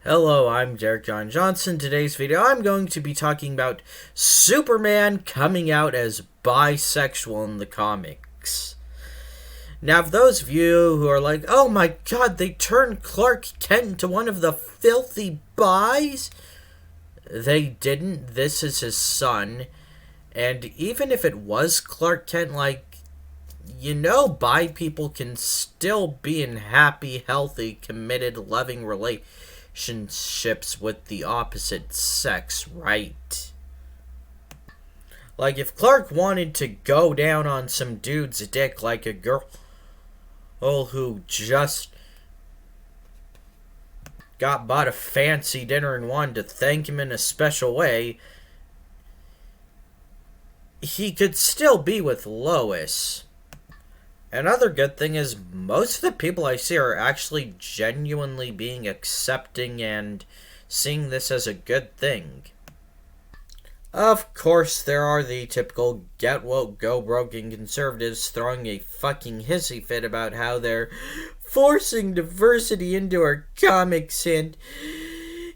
Hello, I'm Derek John Johnson. Today's video, I'm going to be talking about Superman coming out as bisexual in the comics. Now, for those of you who are like, oh my god, they turned Clark Kent into one of the filthy bis, they didn't. This is his son. And even if it was Clark Kent, bi people can still be in happy, healthy, committed, loving relationships with the opposite sex, right? Like, if Clark wanted to go down on some dude's dick like a girl who just got bought a fancy dinner and wanted to thank him in a special way, he could still be with Lois. Another good thing is most of the people I see are actually genuinely being accepting and seeing this as a good thing. Of course, there are the typical get woke, go broke conservatives throwing a fucking hissy fit about how they're forcing diversity into our comics and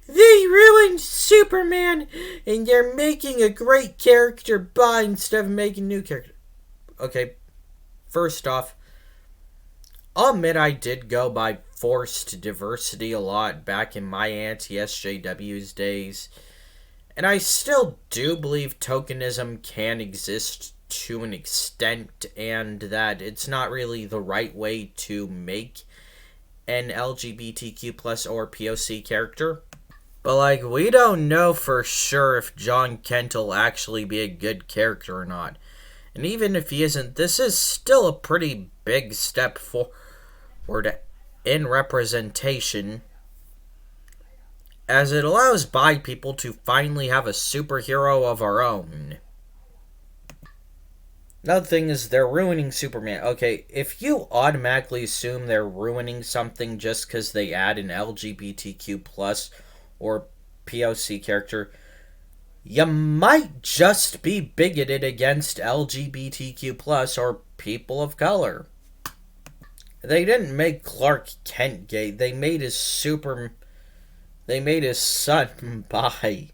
they ruined Superman and they're making a great character bi instead of making new character. Okay, first off, I'll admit I did go by forced diversity a lot back in my anti-SJW's days. And I still do believe tokenism can exist to an extent, and that it's not really the right way to make an LGBTQ plus or POC character. But, we don't know for sure if John Kent will actually be a good character or not. And even if he isn't, this is still a pretty big step forward in representation, as it allows bi people to finally have a superhero of our own. Another thing is they're ruining Superman. Okay, if you automatically assume they're ruining something just because they add an LGBTQ plus or POC character, you might just be bigoted against LGBTQ plus or people of color. They didn't make Clark Kent gay. They made his son bi.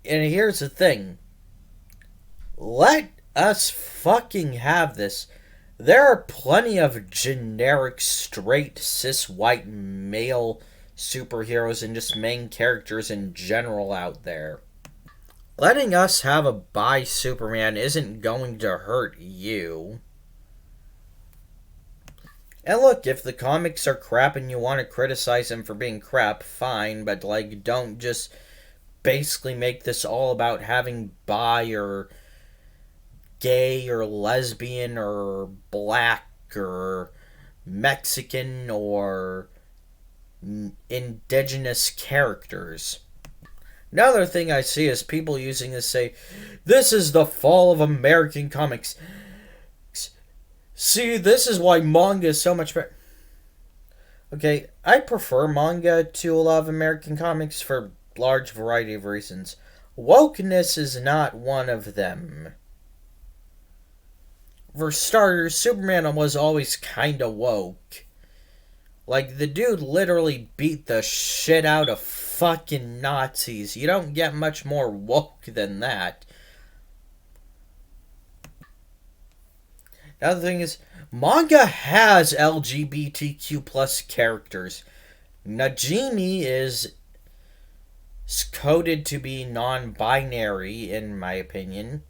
And here's the thing. Let us fucking have this. There are plenty of generic, straight, cis, white, male superheroes and just main characters in general out there. Letting us have a bi Superman isn't going to hurt you. And look, if the comics are crap and you want to criticize them for being crap, fine, but don't just basically make this all about having bi or gay or lesbian or black or Mexican or indigenous characters. Another thing I see is people using this say, this is the fall of American comics. See, this is why manga is so much better. Okay, I prefer manga to a lot of American comics for a large variety of reasons. Wokeness is not one of them. For starters, Superman was always kinda woke. The dude literally beat the shit out of fucking Nazis. You don't get much more woke than that. Another thing is, manga has LGBTQ plus characters. Najimi is coded to be non-binary, in my opinion.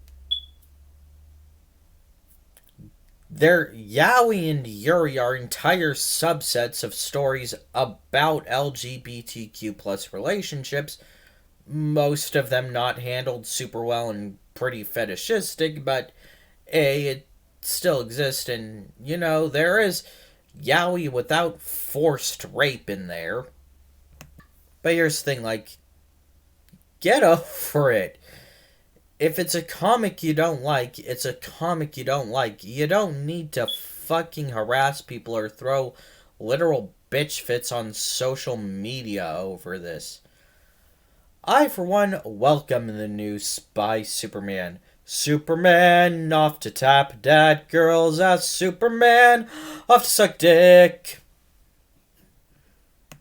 Yaoi and Yuri are entire subsets of stories about LGBTQ plus relationships, most of them not handled super well and pretty fetishistic, but it still exist, and there is yaoi without forced rape in there. But here's the thing, get over it. If it's a comic you don't like, it's a comic you don't like. You don't need to fucking harass people or throw literal bitch fits on social media over this. I, for one, welcome the new Spy Superman. Superman off to tap dad girls as Superman off to suck dick.